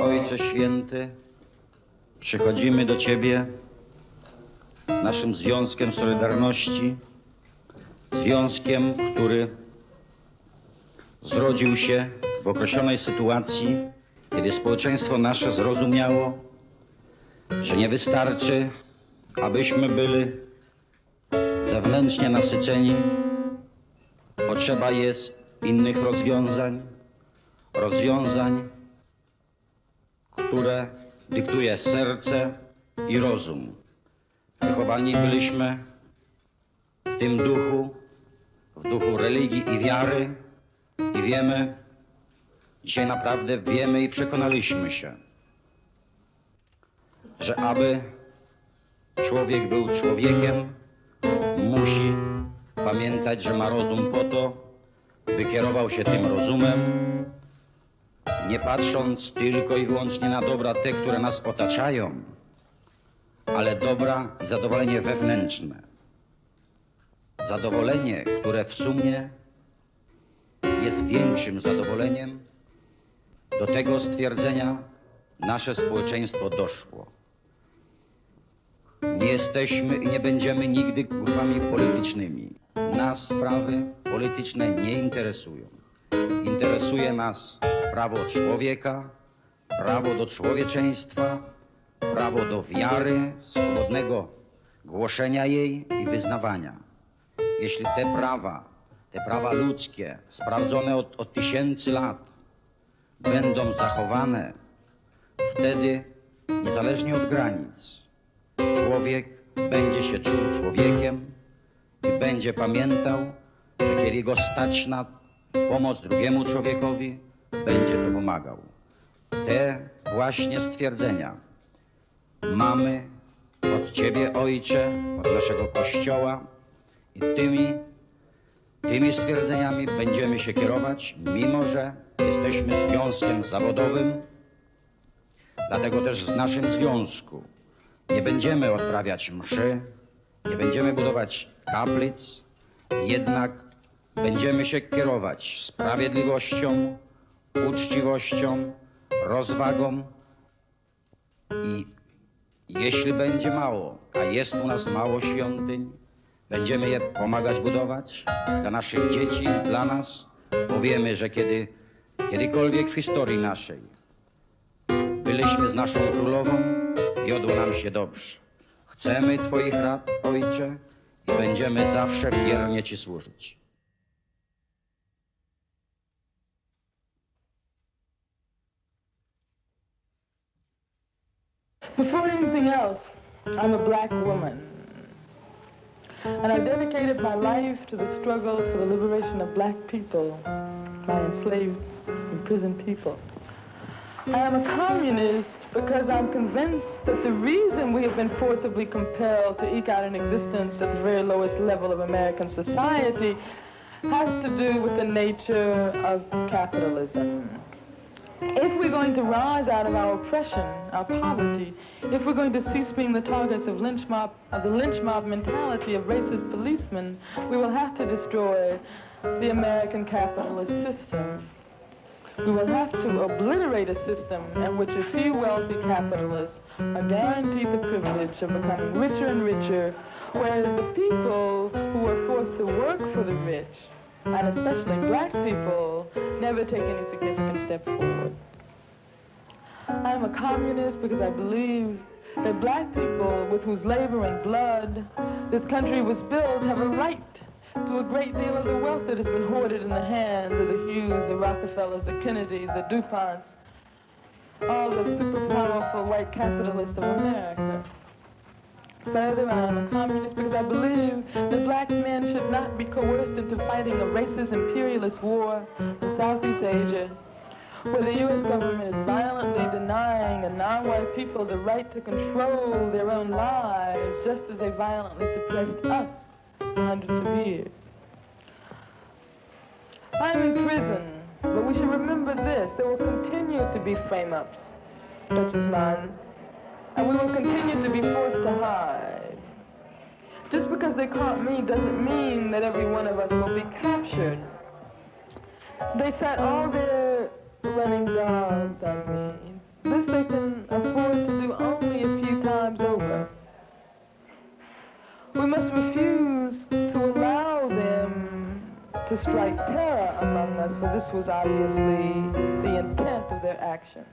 Ojcze Święty, przychodzimy do Ciebie z naszym Związkiem Solidarności, związkiem, który zrodził się w określonej sytuacji, kiedy społeczeństwo nasze zrozumiało, że nie wystarczy, abyśmy byli zewnętrznie nasyceni. Potrzeba jest innych rozwiązań, które dyktuje serce i rozum. Wychowani byliśmy w tym duchu, w duchu religii i wiary i wiemy, dzisiaj naprawdę wiemy i przekonaliśmy się, że aby człowiek był człowiekiem, musi pamiętać, że ma rozum po to, by kierował się tym rozumem, nie patrząc tylko i wyłącznie na dobra te, które nas otaczają, ale dobra i zadowolenie wewnętrzne. Zadowolenie, które w sumie jest większym zadowoleniem. Do tego stwierdzenia nasze społeczeństwo doszło. Nie jesteśmy i nie będziemy nigdy grupami politycznymi. Nas sprawy polityczne nie interesują. Interesuje nas prawo człowieka, prawo do człowieczeństwa, prawo do wiary, swobodnego głoszenia jej i wyznawania. Jeśli te prawa ludzkie, sprawdzone od tysięcy lat, będą zachowane, wtedy, niezależnie od granic, człowiek będzie się czuł człowiekiem i będzie pamiętał, że kiedy go stać na pomoc drugiemu człowiekowi, będzie to pomagał. Te właśnie stwierdzenia mamy od Ciebie, Ojcze, od naszego Kościoła i tymi stwierdzeniami będziemy się kierować, mimo że jesteśmy związkiem zawodowym. Dlatego też w naszym związku nie będziemy odprawiać mszy, nie będziemy budować kaplic, jednak będziemy się kierować sprawiedliwością, uczciwością, rozwagą i jeśli będzie mało, a jest u nas mało świątyń, będziemy je pomagać budować dla naszych dzieci, dla nas, bo wiemy, że kiedykolwiek w historii naszej byliśmy z naszą królową, wiodło nam się dobrze. Chcemy Twoich rad, Ojcze, i będziemy zawsze wiernie Ci służyć. Before anything else, I'm a black woman. And I dedicated my life to the struggle for the liberation of black people, my enslaved, imprisoned people. I am a communist because I'm convinced that the reason we have been forcibly compelled to eke out an existence at the very lowest level of American society has to do with the nature of capitalism. If we're going to rise out of our oppression, our poverty, if we're going to cease being the targets of the lynch mob mentality of racist policemen, we will have to destroy the American capitalist system. We will have to obliterate a system in which a few wealthy capitalists are guaranteed the privilege of becoming richer and richer, whereas the people who are forced to work for the rich, and especially black people, never take any significant step forward. I'm a communist because I believe that black people with whose labor and blood this country was built have a right to a great deal of the wealth that has been hoarded in the hands of the Hughes, the Rockefellers, the Kennedys, the DuPonts, all the super powerful white capitalists of America. Further, I am a communist because I believe that black men should not be coerced into fighting a racist imperialist war in Southeast Asia, where the U.S. government is violently denying a non-white people the right to control their own lives, just as they violently suppressed us for hundreds of years. I'm in prison, but we should remember this: there will continue to be frame-ups, such as mine, and we will continue to be forced to hide. Just because they caught me doesn't mean that every one of us will be captured. They set all their running dogs on me. This to strike terror among us, for this was obviously the intent of their actions.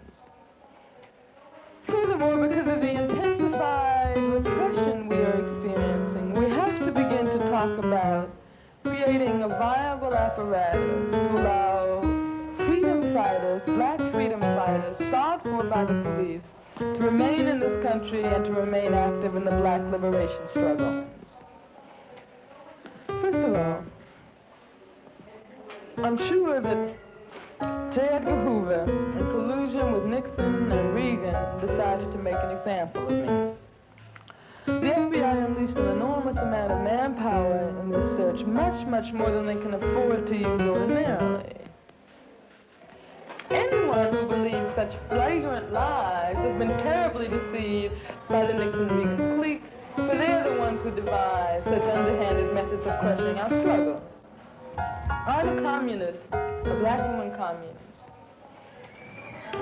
Furthermore, because of the intensified repression we are experiencing, we have to begin to talk about creating a viable apparatus to allow freedom fighters, black freedom fighters, sought for by the police, to remain in this country and to remain active in the black liberation struggles. First of all, I'm sure that J. Edgar Hoover, in collusion with Nixon and Reagan, decided to make an example of me. The FBI unleashed an enormous amount of manpower in this search, much more than they can afford to use ordinarily. Anyone who believes such flagrant lies has been terribly deceived by the Nixon-Reagan clique, for they're the ones who devise such underhanded methods of crushing our struggle. I'm a communist, a black woman communist.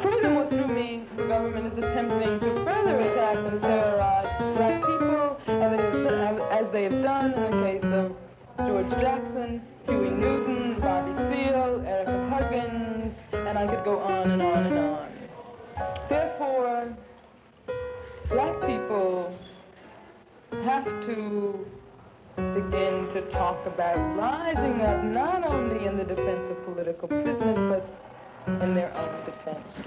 Furthermore, through me, the government is attempting to further attack and terrorize black people, as they have done in the case of George Jackson, Huey Newton, Bobby Seale, Erica Huggins, and I could go on and on and on. Therefore, black people have to begin to talk about rising up not only in the defense of political prisoners, but in their own defense.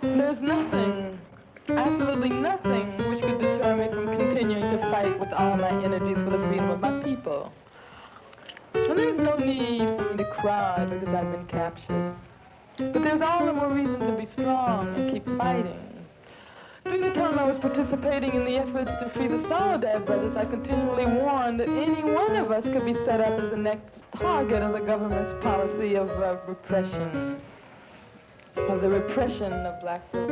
There's nothing, absolutely nothing, which could deter me from continuing to fight with all my energies for the freedom of my people. And there's no need for me to cry because I've been captured. But there's all the more reason to be strong and keep fighting. During the time I was participating in the efforts to free the Soledad brothers, I continually warned that any one of us could be set up as the next target of the government's policy of repression, of the repression of black folk.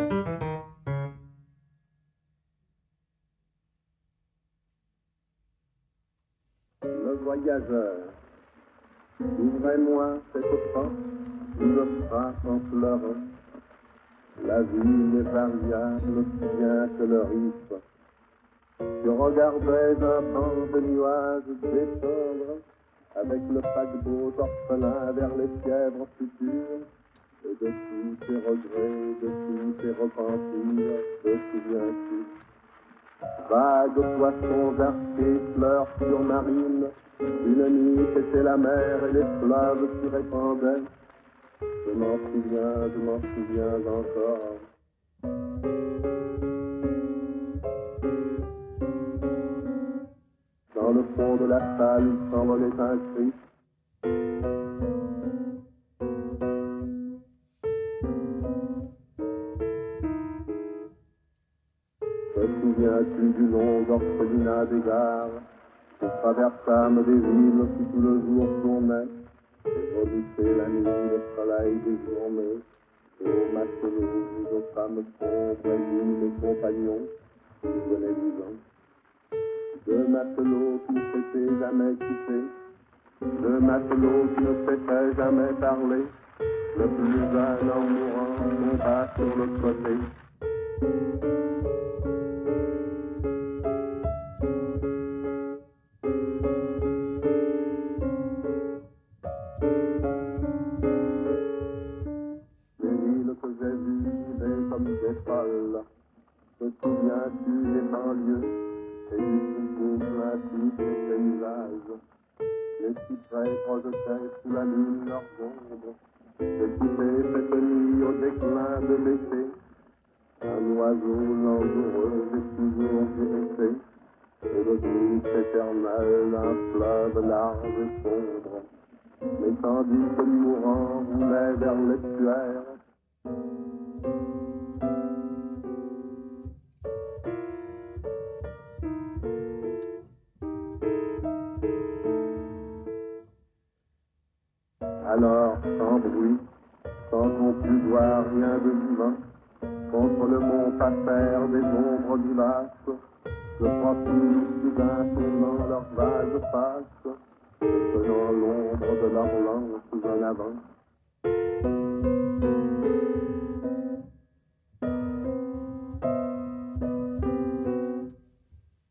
Le voyageur, ouvrez-moi cette porte, où le frappe en pleurant. La vie est variable aussi bien que le rythme. Je regardais un pan de nuages descendre avec le paquebot orphelin vers les fièvres futures. Et de tous tes regrets, de tous tes repentirs, te souviens-tu? Vagues poissons versés, fleurs surmarines, une nuit c'était la mer et les fleuves s'y répandaient. Je m'en souviens encore. Dans le fond de la salle, il s'envolait un cri. Te souviens-tu du long orphelinat des gares? Nous traversâmes des villes qui tout le jour tournaient. Et redouter la nuit, le soleil des journées, et aux matelots, aux femmes sombres et nous, les compagnons, qui venaient vivants. Deux matelots qui ne s'étaient jamais quittés, deux matelots qui ne s'étaient jamais parlé, le plus jeune en mourant tomba sur le côté. Te souviens-tu des banlieues et du troupeau plein tous les paysages? Les cyprès projetaient sous la lune leurs ombres. Je quittais cette nuit au déclin de l'été. Un oiseau langoureux est toujours irrité. Et le groupe éternel, un fleuve large et sombre. Mais tandis que le mourant roulait vers l'estuaire, alors, sans bruit, sans qu'on pût voir rien de vivant, contre le mont passèrent des ombres vivaces, se profilent soudain tournant leurs vagues faces, et tenant l'ombre de leur lance en avant.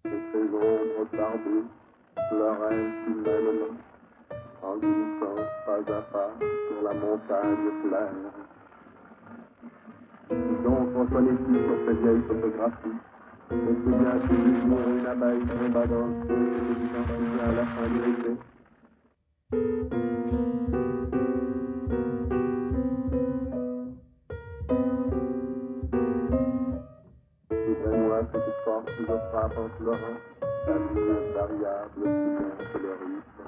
Et ces ombres tardues pleuraient si mêmement, en glissant la montagne claire. Donc reconnais-tu sur ces vieilles photographies, est-ce bien que du jour une abeille tomba dans le feu et tu t'en souviens à la fin du récré? Souviens-moi que tu portes toujours frappe en pleurant, la vie variable aussi bien que le rythme.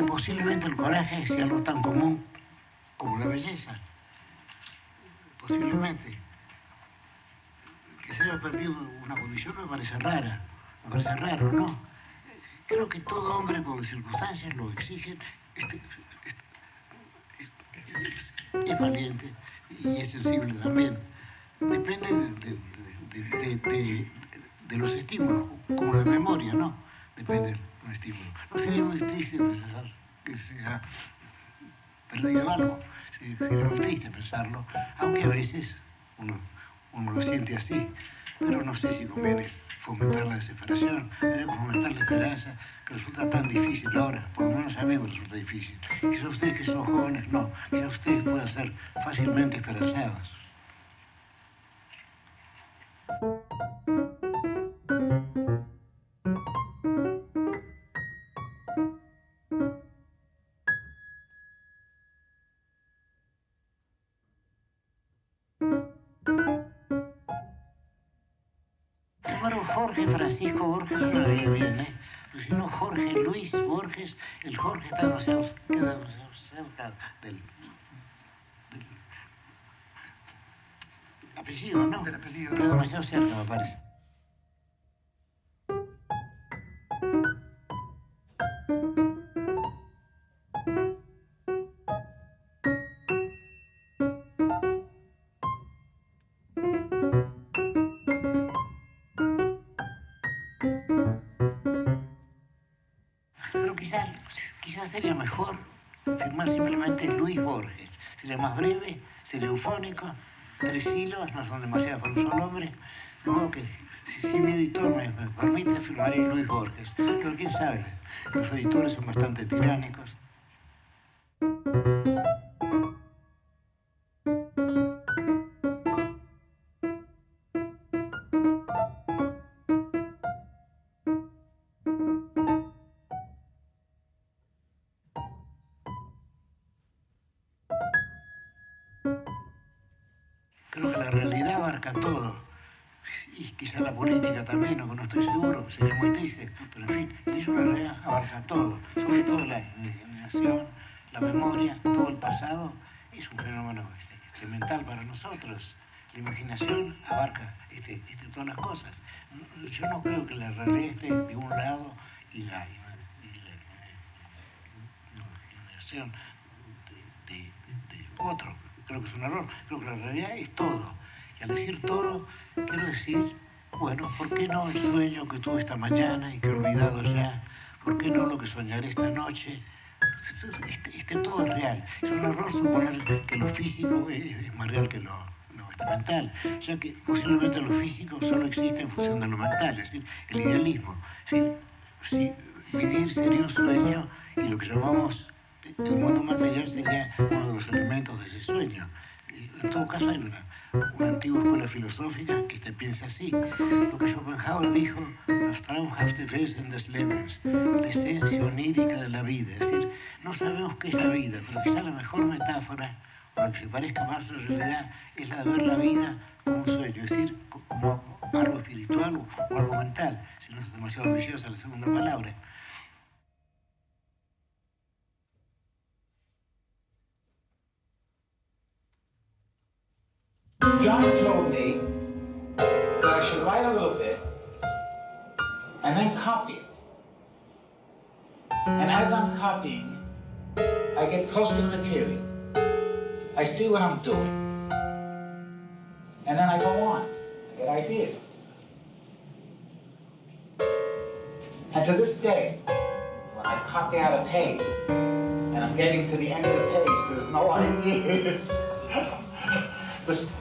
Posiblemente el coraje sea algo tan común como la belleza. Posiblemente. Que se haya perdido una condición me parece rara. Me parece raro, ¿no? Creo que todo hombre, por las circunstancias, lo exigen. Es valiente y es sensible también. Depende de los estímulos, como la memoria, ¿no? Depende de los estímulos. No sería muy triste pensar que se ha perdido algo. Sería muy triste pensarlo, aunque a veces uno lo siente así. Pero no sé si conviene fomentar la desesperación, hay que fomentar la esperanza, que resulta tan difícil ahora, por lo menos a mí me resulta difícil. Quizá ustedes que son jóvenes, no, quizá ustedes puedan ser fácilmente esperanzados. Jorge Francisco Borges suena bien, ¿eh? Porque si no, Jorge Luis Borges, el Jorge queda demasiado cerca del apellido, ¿no? Del apellido. Queda demasiado cerca, me parece. Quizás sería mejor firmar simplemente Luis Borges. Sería más breve, sería eufónico, 3 sílabas no son demasiadas para un solo hombre. De modo que si mi editor me permite, firmaría Luis Borges. Pero quién sabe, los editores son bastante tiránicos. Creo que la realidad abarca todo. Y quizá la política también, aunque no estoy seguro, sería muy triste. Pero en fin, eso la realidad abarca todo. Sobre todo la imaginación, la memoria, todo el pasado es un fenómeno elemental para nosotros. La imaginación abarca todas las cosas. Yo no creo que la realidad esté de un lado y la imaginación de otro. Creo que es un error. Creo que la realidad es todo. Y al decir todo, quiero decir, bueno, ¿por qué no el sueño que tuve esta mañana y que he olvidado ya? ¿Por qué no lo que soñaré esta noche? Todo es real. Es un error suponer que lo físico es más real que lo mental, ya que posiblemente lo físico solo existe en función de lo mental, es decir, el idealismo. Si vivir sería un sueño y lo que llamamos un mundo material sería uno de los elementos de ese sueño. En todo caso hay una antigua escuela filosófica que piensa así. Lo que Schopenhauer dijo, das traumhafte Wesen des Lebens, la esencia onírica de la vida. Es decir, no sabemos qué es la vida, pero quizá la mejor metáfora, o la que se parezca más a la realidad, es la de ver la vida como un sueño, es decir, como algo espiritual o algo mental, si no es demasiado ambiciosa la segunda palabra. John told me that I should write a little bit and then copy it. And as I'm copying, I get close to the material. I see what I'm doing. ideas. And to this day, when I copy out a page, and I'm getting to the end of the page, there's no ideas.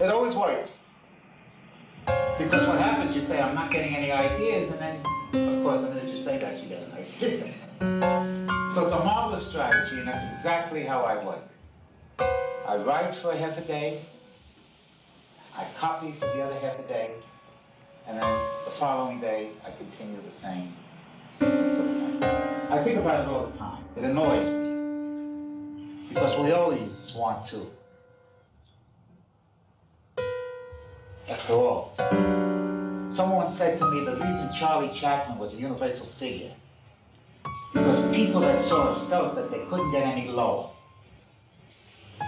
It always works. Because what happens, you say, I'm not getting any ideas, and then, of course, the minute you say that, you get an idea. So it's a marvelous strategy, and that's exactly how I work. I write for a half a day, I copy for the other half a day, and then the following day, I continue the same sequence of events. I think about it all the time. It annoys me, because we always want to. After all, someone said to me the reason Charlie Chaplin was a universal figure because people that saw it felt that they couldn't get any lower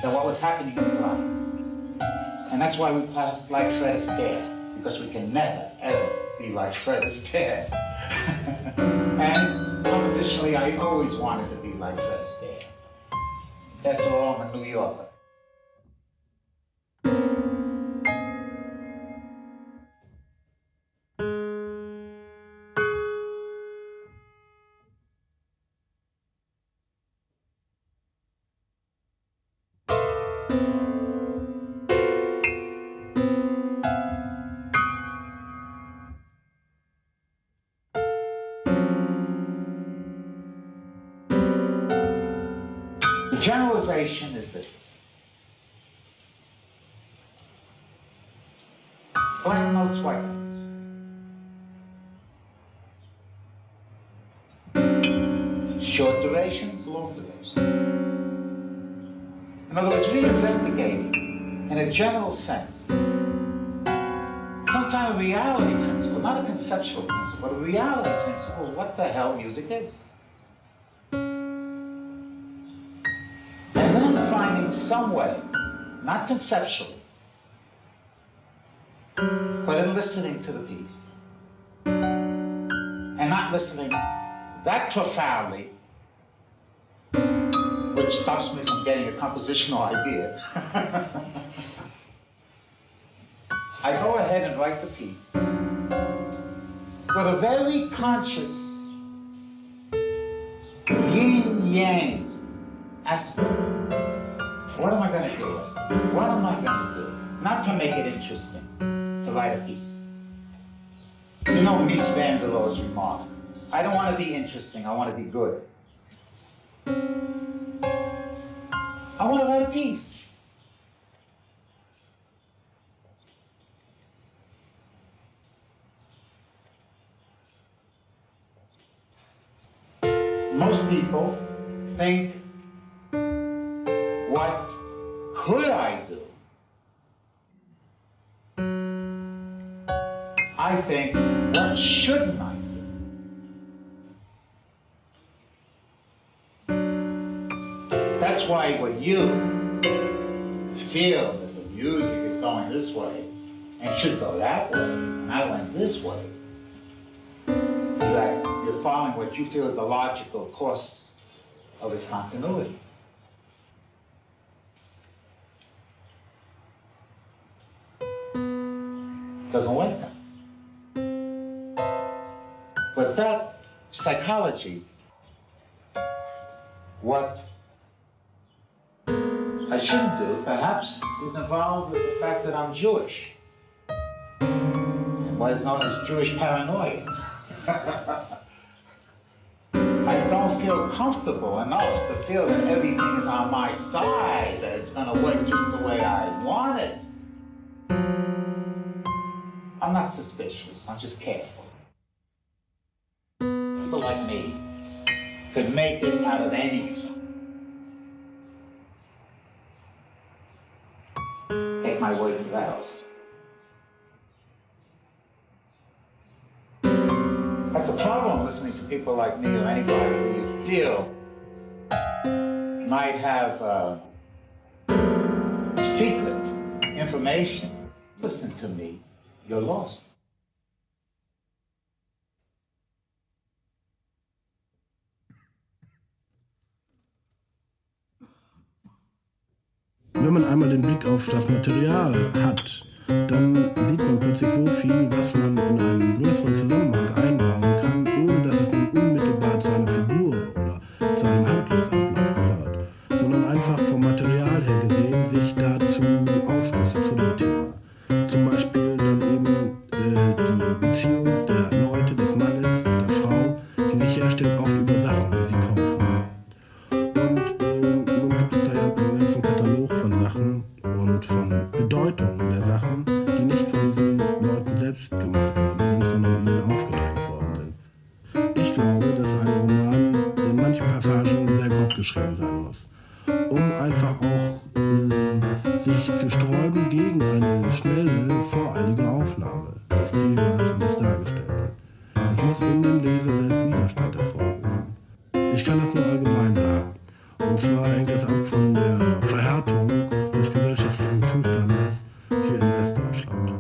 than what was happening in his life. And that's why we perhaps like Fred Astaire, because we can never, ever be like Fred Astaire. And compositionally, I always wanted to be like Fred Astaire. After all, I'm a New Yorker. The generalization is this. Black notes, white notes. Short durations, long durations. In other words, reinvestigating in a general sense some kind of reality principle, not a conceptual principle, but a reality principle of what the hell music is. And then finding some way, not conceptually, but in listening to the piece. And not listening that profoundly, which stops me from getting a compositional idea. I go ahead and write the piece with a very conscious yin-yang aspect. What am I going to do? What am I going to do? Not to make it interesting, to write a piece. You know Mies van der Rohe's remark, I don't want to be interesting, I want to be good. I want to write a piece. Most people think, what could I do? I think, what shouldn't I do? That's why what you feel that the music is going this way and should go that way, and I went this way, is that you're following what you feel is the logical course of its continuity. Doesn't work that. But that psychology, what I shouldn't do, perhaps, is involved with the fact that I'm Jewish. And what is known as Jewish paranoia. I don't feel comfortable enough to feel that everything is on my side, that it's going to work just the way I want it. I'm not suspicious, I'm just careful. People like me could make it out of anything. Take my word for that. That's a problem listening to people like me or anybody who you feel might have secret information. Listen to me, you're lost. Wenn man einmal den Blick auf das Material hat, dann sieht man plötzlich sich so viel, was man in einen größeren Zusammenhang einbauen kann, ohne dass es nun unmittelbar zu einer Figur oder zu einem Handlungsablauf gehört, sondern einfach vom Material her gesehen sich dazu aufschlüsselt zu dem Thema. Zum Beispiel dann eben die Beziehung der Leute, des Mannes, der Frau, die sich herstellt, oft über Sachen, die sie kaufen. Und nun gibt es da ja einen ganzen Katalog von Sachen und von Bedeutungen der Sachen, die nicht von diesen Leuten selbst gemacht worden sind, sondern ihnen aufgedrängt worden sind. Ich glaube, dass ein Roman in manchen Passagen sehr grob geschrieben sein muss, um einfach auch sich zu sträuben gegen eine schnelle, voreilige Aufnahme des Themas und des Dargestellten. Es muss in dem Leser selbst Widerstand hervorrufen. Ich kann das nur allgemein sagen. Und zwar hängt es ab von der Verhärtung des gesellschaftlichen Zustandes hier in Westdeutschland.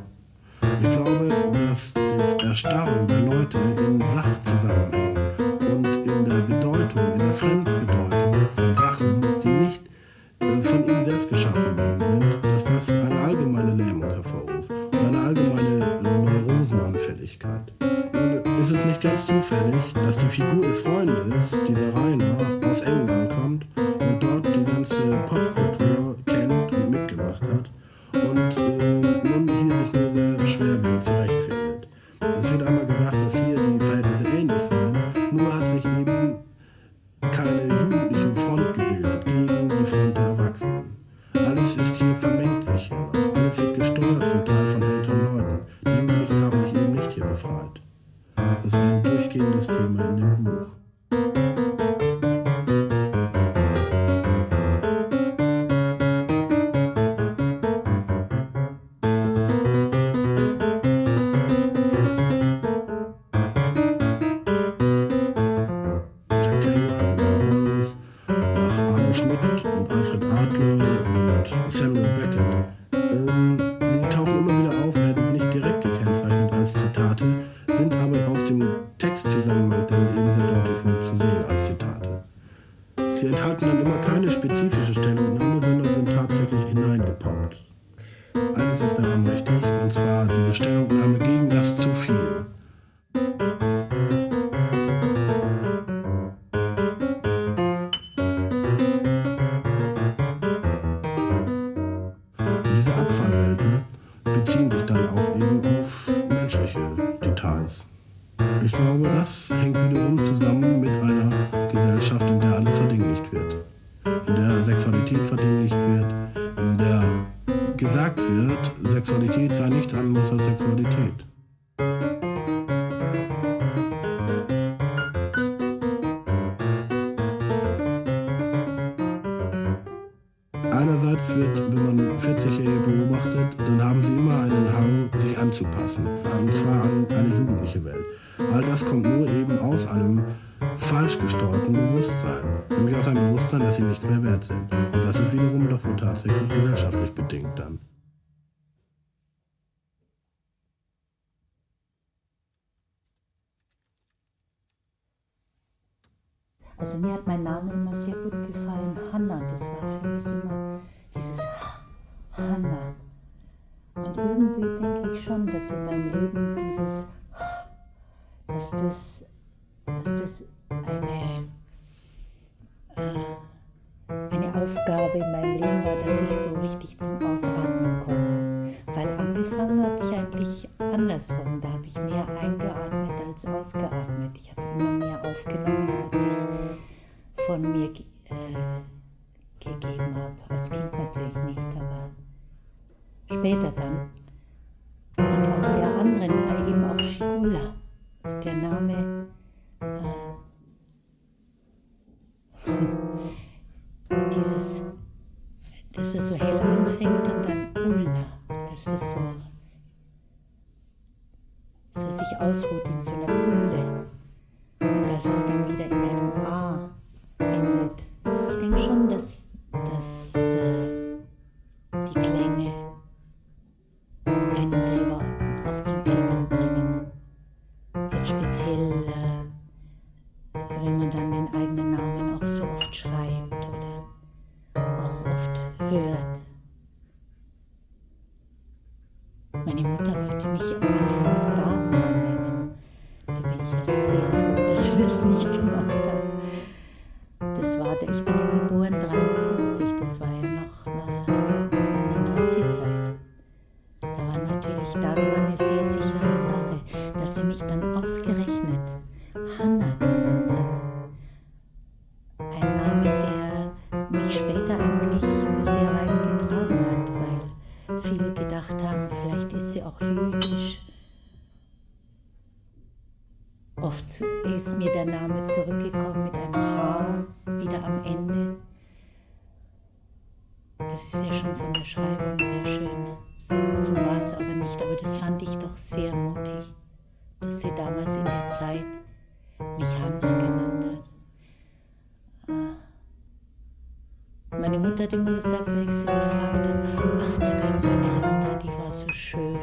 Ich glaube, dass das Erstarren der Leute in Sachzusammenhängen und in der Bedeutung, in der Fremdbedeutung von Sachen, die nicht von ihnen selbst geschaffen worden sind, dass das eine allgemeine Lähmung hervorruft und eine allgemeine Neurosenanfälligkeit. Ist es nicht ganz zufällig, dass die Figur des Freundes, dieser Rainer, aus England kommt und dort die ganze Popkultur kennt und mitgemacht hat und nun hier sich nur sehr schwer wieder zurechtfindet. Es wird einmal gesagt, dass hier die Verhältnisse ähnlich seien, nur hat sich eben keine jugendliche Front gebildet gegen die Front der Erwachsenen. Alles ist hier, vermengt sich hier noch. Alles wird gesteuert zum Teil von älteren Leuten. Die Jugendlichen haben sich eben nicht hier befreit. Das ist ein durchgehendes Thema in dem Buch. Einerseits wird, wenn man 40-Jährige beobachtet, dann haben sie immer einen Hang, sich anzupassen, und zwar an eine jugendliche Welt. All das kommt nur eben aus einem falsch gesteuerten Bewusstsein, nämlich aus einem Bewusstsein, dass sie nicht mehr wert sind. Und das ist wiederum doch wohl tatsächlich gesellschaftlich bedingt dann. Also mir hat mein Name immer sehr gut gefallen, Hanna, das war für mich immer dieses Hanna. Und irgendwie denke ich schon, dass in meinem Leben dieses, dass das eine Aufgabe in meinem Leben war, dass ich so richtig zum Ausatmen komme. Weil angefangen habe ich eigentlich andersrum, da habe ich mehr eingeatmet als ausgeatmet. Ich habe immer mehr aufgenommen, als ich von mir gegeben habe. Als Kind natürlich nicht, aber später dann. Und auch der anderen, eben auch Schygulla, der Name, dass er so hell anfängt und dann Ulla, dass das so sich ausruht in so einer Ulle und dass es dann wieder in einem A endet. Ich denke schon, dass die Klänge einen selber auch zum Klingen bringen. Jetzt speziell, wenn man dann den eigenen Namen auch so oft schreibt oder auch oft hört. Meine Mutter wollte mich anfangs Dagmar nennen. Da bin ich ja sehr froh, dass sie das nicht gemacht hat. Ich bin ja geboren 43, das war ja noch in der Nazi-Zeit. Da war natürlich Dagmar eine sehr sichere Sache, dass sie mich dann ausgerechnet Hanna genannt hat. Ein Name, der mich später eigentlich sehr weit getragen hat, weil viele gedacht haben, vielleicht ist sie auch jüdisch. Oft ist mir der Name zurückgekommen mit einem H wieder am Ende. Das ist ja schon von der Schreibung sehr schön. So war es aber nicht, aber das fand ich doch sehr mutig, dass sie damals in der Zeit mich Hanna genannt hat. Meine Mutter hat immer gesagt, wenn ich sie gefragt habe, ach, da gab es eine Hanna, die war so schön.